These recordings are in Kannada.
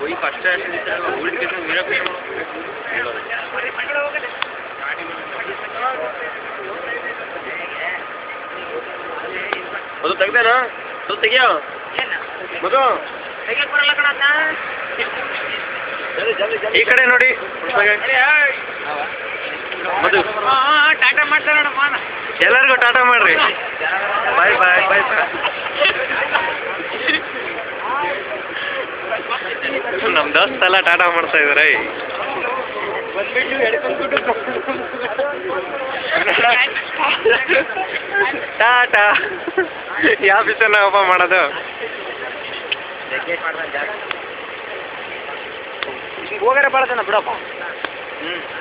कोई फर्स्ट ಅದು ತೆಗ್ದೇನಾ ಅದು ತೆಗಿಯೋ ಮಗು ಈ ಕಡೆ ನೋಡಿ ಮಧು ಟಾಟಾ ಮಾಡ್ತಾರೆ ನೋಡಮ್ಮ ಎಲ್ಲರಿಗೂ ಟಾಟಾ ಮಾಡ್ರಿ ಬಾಯ್ ಬಾಯ್ ಬಾಯ್ ಬಾಯ್ ನಮ್ಮ ದೋಸ್ತ ಎಲ್ಲ ಟಾಟಾ ಮಾಡ್ತಾ ಇದಾರೆ ಟಾಟಾ ಯಾವ ಬಿಸನ್ನ ಹಬ್ಬ ಮಾಡೋದು ಹೋಗಾರೆ ಬಾಳದನ ಬಿಡಪ್ಪ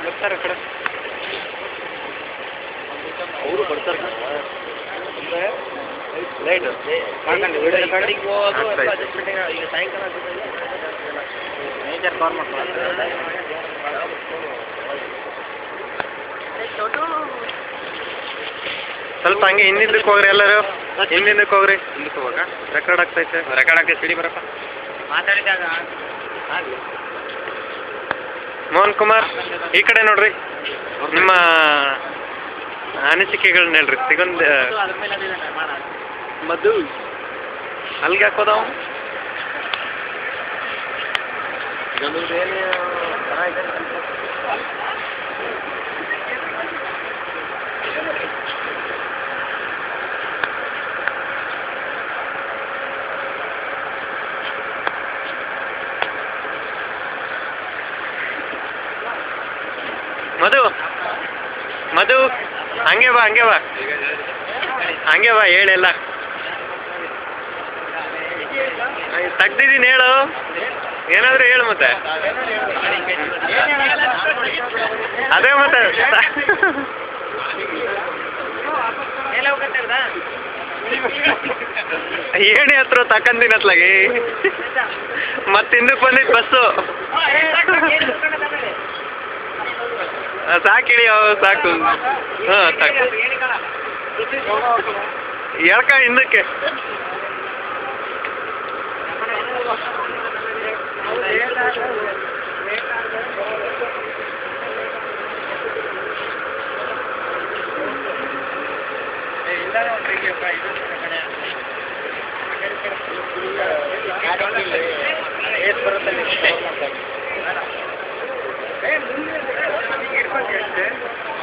ಬರ್ತಾರೆ ಕಡೆ ಅವರು ಬರ್ತಾರೆ ಲೈಟ್ ಈಗ ಸಾಯಂಕಾಲ ಮೇಜರ್ ಕಾಲ್ ಮಾಡ್ತಾರೆ ಸ್ವಲ್ಪ ಹಂಗೆ ಹಿಂದಿಂದಕ್ಕೆ ಹೋಗ್ರಿ ಎಲ್ಲರೂ ಹಿಂದಿಂದಕ್ಕೆ ಹೋಗ್ರಿ ಹಿಂದಕ್ಕೆ ಹೋಗ ರೆಕಾರ್ಡ್ ಆಗ್ತೈತೆ ರೆಕಾರ್ಡ್ ಆಗ್ತೈತೆ ಸಿಡಿ ಬರಪ್ಪ ಮಾತಾಡಿದಾಗ ಮೋಹನ್ ಕುಮಾರ್ ಈ ಕಡೆ ನೋಡ್ರಿ ನಿಮ್ಮ ಅನಿಸಿಕೆಗಳನ್ನ ಹೇಳ್ರಿ ಸಿಗೊಂದು ಮಧು ಅಲ್ಲಿಗೆ ಹಾಕೋದವ ಮಧು ಮಧು ಹಂಗೆ ಬಾ ಹಂಗೆ ಬಾ ಹಂಗೆ ಬಾ ಹೇಳೆಲ್ಲ ತೆಗ್ದಿದ್ದೀನಿ ಹೇಳು ಏನಾದರೂ ಹೇಳು ಮತ್ತೆ ಅದೇ ಮತ್ತೆ ಏಣಿ ಹತ್ರ ತಕಂದಿನತ್ಲಾಗಿ ಮತ್ತೆ ಹಿಂದಕ್ಕೆ ಬಂದಿದ್ದು ಬಸ್ಸು ಸಾಕಿಡಿ ಸಾಕು ಹಾಂ ಸಾಕು ಎಳ್ಕ ಹಿಂದಕ್ಕೆ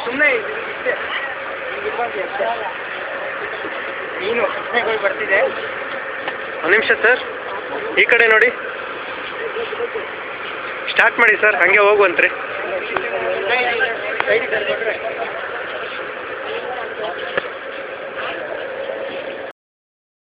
ಸುಮ್ಮನೆ ನೀನು ಬರ್ತಿದೆ ಒಂದು ನಿಮಿಷ ಸರ್ ಈ ಕಡೆ ನೋಡಿ ಸ್ಟಾರ್ಟ್ ಮಾಡಿ ಸರ್ ಹಂಗೆ ಹೋಗುವಂತ್ರಿ